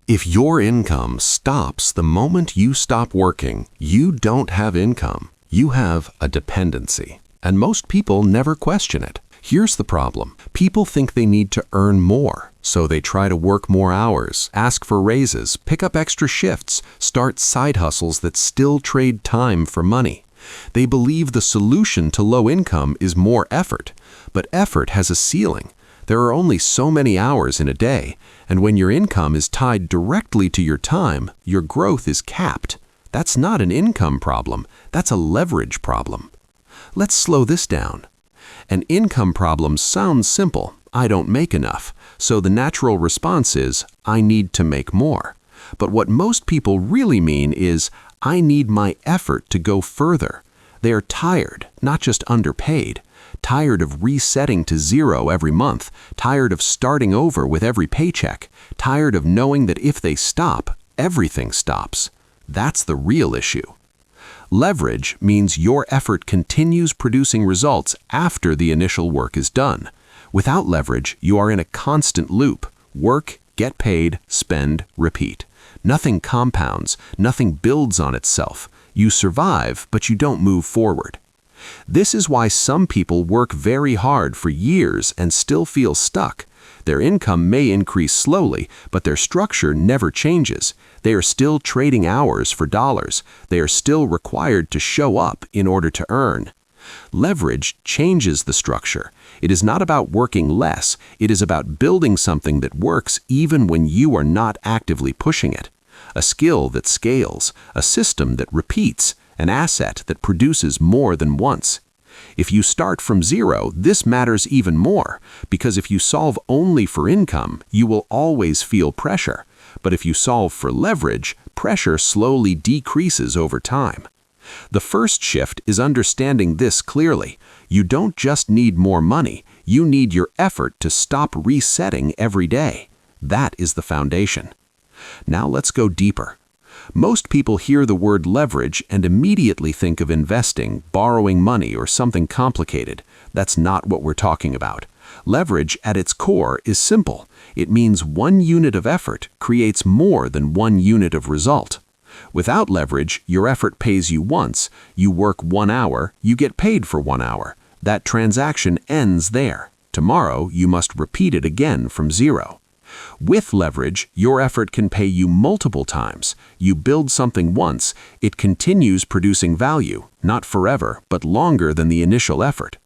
If your income stops the moment you stop working, you don't have income. You have a dependency. And most people never question it. Here's the problem. People think they need to earn more, so they try to work more hours, ask for raises, pick up extra shifts, start side hustles that still trade time for money. They believe the solution to low income is more effort, but effort has a ceiling. There are only so many hours in a day, and when your income is tied directly to your time, your growth is capped. That's not an income problem, that's a leverage problem. Let's slow this down. An income problem sounds simple. I don't make enough. So the natural response is, I need to make more. But what most people really mean is, I need my effort to go further. They are tired, not just underpaid. Tired of resetting to zero every month. Tired of starting over with every paycheck. Tired of knowing that if they stop, everything stops. That's the real issue. Leverage means your effort continues producing results after the initial work is done. Without leverage, you are in a constant loop. Work, get paid, spend, repeat. Nothing compounds, nothing builds on itself. You survive, but you don't move forward. This is why some people work very hard for years and still feel stuck. Their income may increase slowly, but their structure never changes. They are still trading hours for dollars. They are still required to show up in order to earn. Leverage changes the structure. It is not about working less. It is about building something that works even when you are not actively pushing it. A skill that scales, a system that repeats, an asset that produces more than once. If you start from zero, this matters even more, because if you solve only for income, you will always feel pressure. But if you solve for leverage, pressure slowly decreases over time. The first shift is understanding this clearly. You don't just need more money, you need your effort to stop resetting every day. That is the foundation. Now let's go deeper. Most people hear the word leverage and immediately think of investing, borrowing money, or something complicated. That's not what we're talking about. Leverage at its core is simple. It means one unit of effort creates more than one unit of result. Without leverage, your effort pays you once. You work 1 hour, you get paid for 1 hour. That transaction ends there. Tomorrow, you must repeat it again from zero. With leverage, your effort can pay you multiple times. You build something once, it continues producing value, not forever, but longer than the initial effort.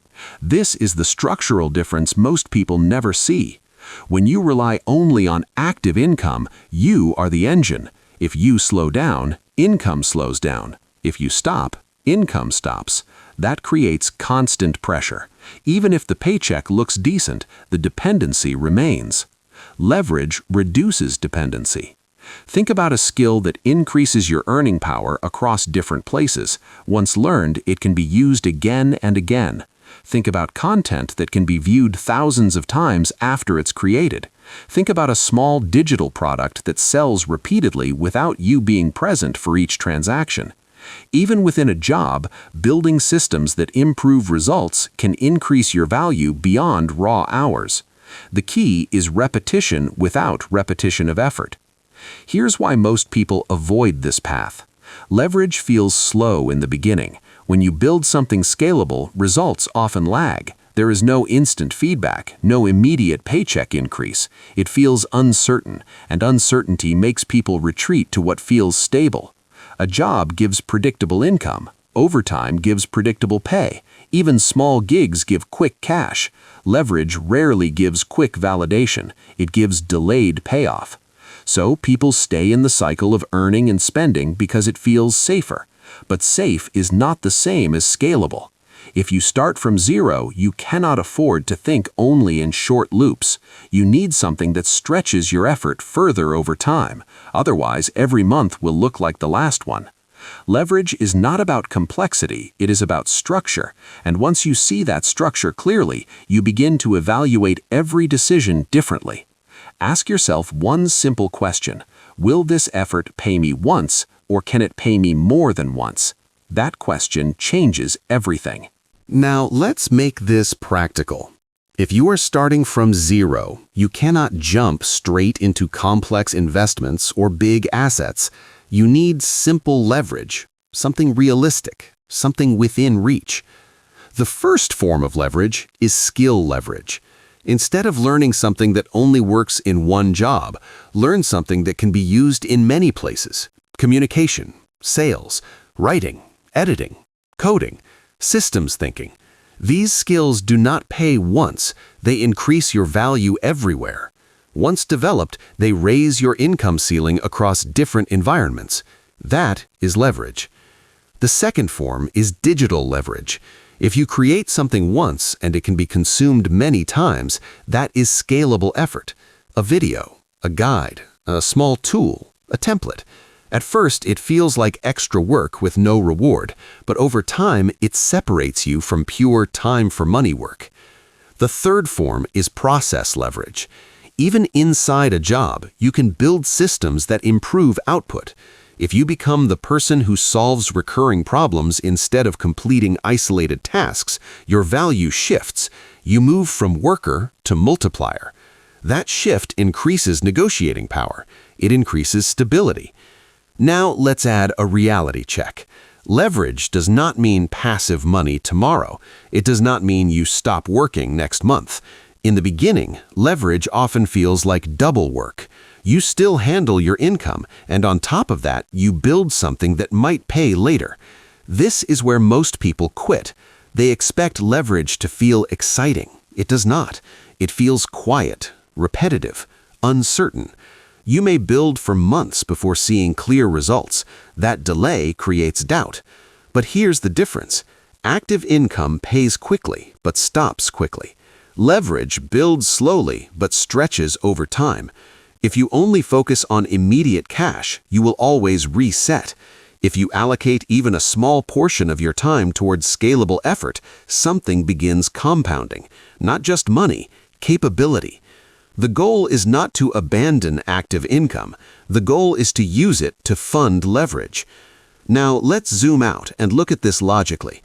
This is the structural difference most people never see. When you rely only on active income, you are the engine. If you slow down, income slows down. If you stop, income stops. That creates constant pressure. Even if the paycheck looks decent, the dependency remains. Leverage reduces dependency. Think about a skill that increases your earning power across different places. Once learned, it can be used again and again. Think about content that can be viewed thousands of times after it's created. Think about a small digital product that sells repeatedly without you being present for each transaction. Even within a job, building systems that improve results can increase your value beyond raw hours. The key is repetition without repetition of effort. Here's why most people avoid this path. Leverage feels slow in the beginning. When you build something scalable, results often lag. There is no instant feedback, no immediate paycheck increase. It feels uncertain, and uncertainty makes people retreat to what feels stable. A job gives predictable income. Overtime gives predictable pay. Even small gigs give quick cash. Leverage rarely gives quick validation. It gives delayed payoff. So people stay in the cycle of earning and spending because it feels safer. But safe is not the same as scalable. If you start from zero, you cannot afford to think only in short loops. You need something that stretches your effort further over time. Otherwise, every month will look like the last one. Leverage is not about complexity, it is about structure. And once you see that structure clearly, you begin to evaluate every decision differently. Ask yourself one simple question. Will this effort pay me once, or can it pay me more than once? That question changes everything. Now let's make this practical. If you are starting from zero, you cannot jump straight into complex investments or big assets. You need simple leverage, something realistic, something within reach. The first form of leverage is skill leverage. Instead of learning something that only works in one job, learn something that can be used in many places. Communication, sales, writing, editing, coding, systems thinking. These skills do not pay once, they increase your value everywhere. Once developed, they raise your income ceiling across different environments. That is leverage. The second form is digital leverage. If you create something once and it can be consumed many times, that is scalable effort. A video, a guide, a small tool, a template. At first, it feels like extra work with no reward, but over time, it separates you from pure time-for-money work. The third form is process leverage. Even inside a job, you can build systems that improve output. If you become the person who solves recurring problems instead of completing isolated tasks, your value shifts. You move from worker to multiplier. That shift increases negotiating power. It increases stability. Now let's add a reality check. Leverage does not mean passive money tomorrow. It does not mean you stop working next month. In the beginning, leverage often feels like double work. You still handle your income, and on top of that, you build something that might pay later. This is where most people quit. They expect leverage to feel exciting. It does not. It feels quiet, repetitive, uncertain. You may build for months before seeing clear results. That delay creates doubt. But here's the difference. Active income pays quickly, but stops quickly. Leverage builds slowly, but stretches over time. If you only focus on immediate cash, you will always reset. If you allocate even a small portion of your time towards scalable effort, something begins compounding. Not just money, capability. The goal is not to abandon active income. The goal is to use it to fund leverage. Now let's zoom out and look at this logically.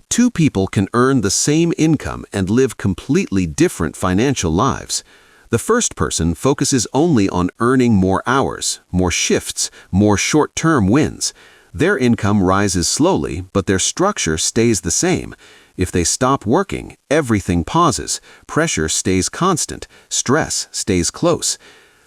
Two people can earn the same income and live completely different financial lives. The first person focuses only on earning more hours, more shifts, more short-term wins. Their income rises slowly, but their structure stays the same. If they stop working, everything pauses, pressure stays constant, stress stays close.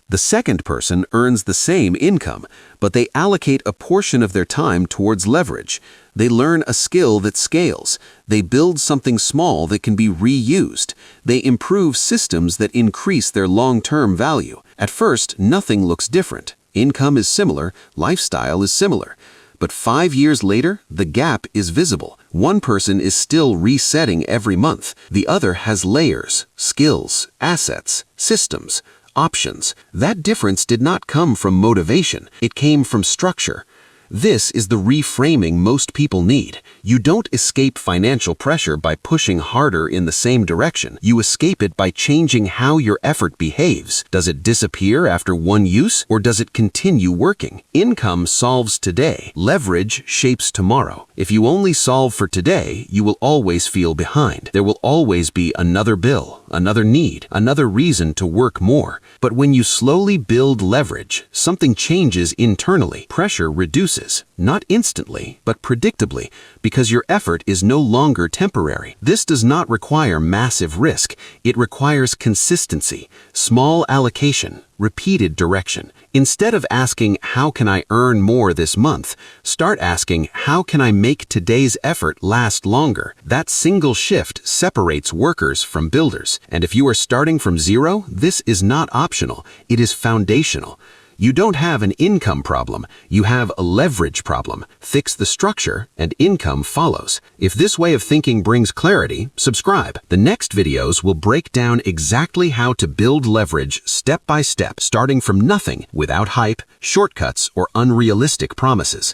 The second person earns the same income, but they allocate a portion of their time towards leverage. They learn a skill that scales. They build something small that can be reused. They improve systems that increase their long-term value. At first, nothing looks different. Income is similar, lifestyle is similar. But 5 years later, the gap is visible. One person is still resetting every month. The other has layers, skills, assets, systems, options. That difference did not come from motivation. It came from structure. This is the reframing most people need. You don't escape financial pressure by pushing harder in the same direction. You escape it by changing how your effort behaves. Does it disappear after one use, or does it continue working? Income solves today. Leverage shapes tomorrow. If you only solve for today, you will always feel behind. There will always be another bill, another need, another reason to work more. But when you slowly build leverage, something changes internally. Pressure reduces, not instantly, but predictably, because your effort is no longer temporary. This does not require massive risk. It requires consistency, small allocation, repeated direction. Instead of asking, how can I earn more this month? Start asking, how can I make today's effort last longer? That single shift separates workers from builders. And if you are starting from zero, this is not optional. It is foundational. You don't have an income problem, you have a leverage problem. Fix the structure and income follows. If this way of thinking brings clarity, subscribe. The next videos will break down exactly how to build leverage step by step, starting from nothing without hype, shortcuts, or unrealistic promises.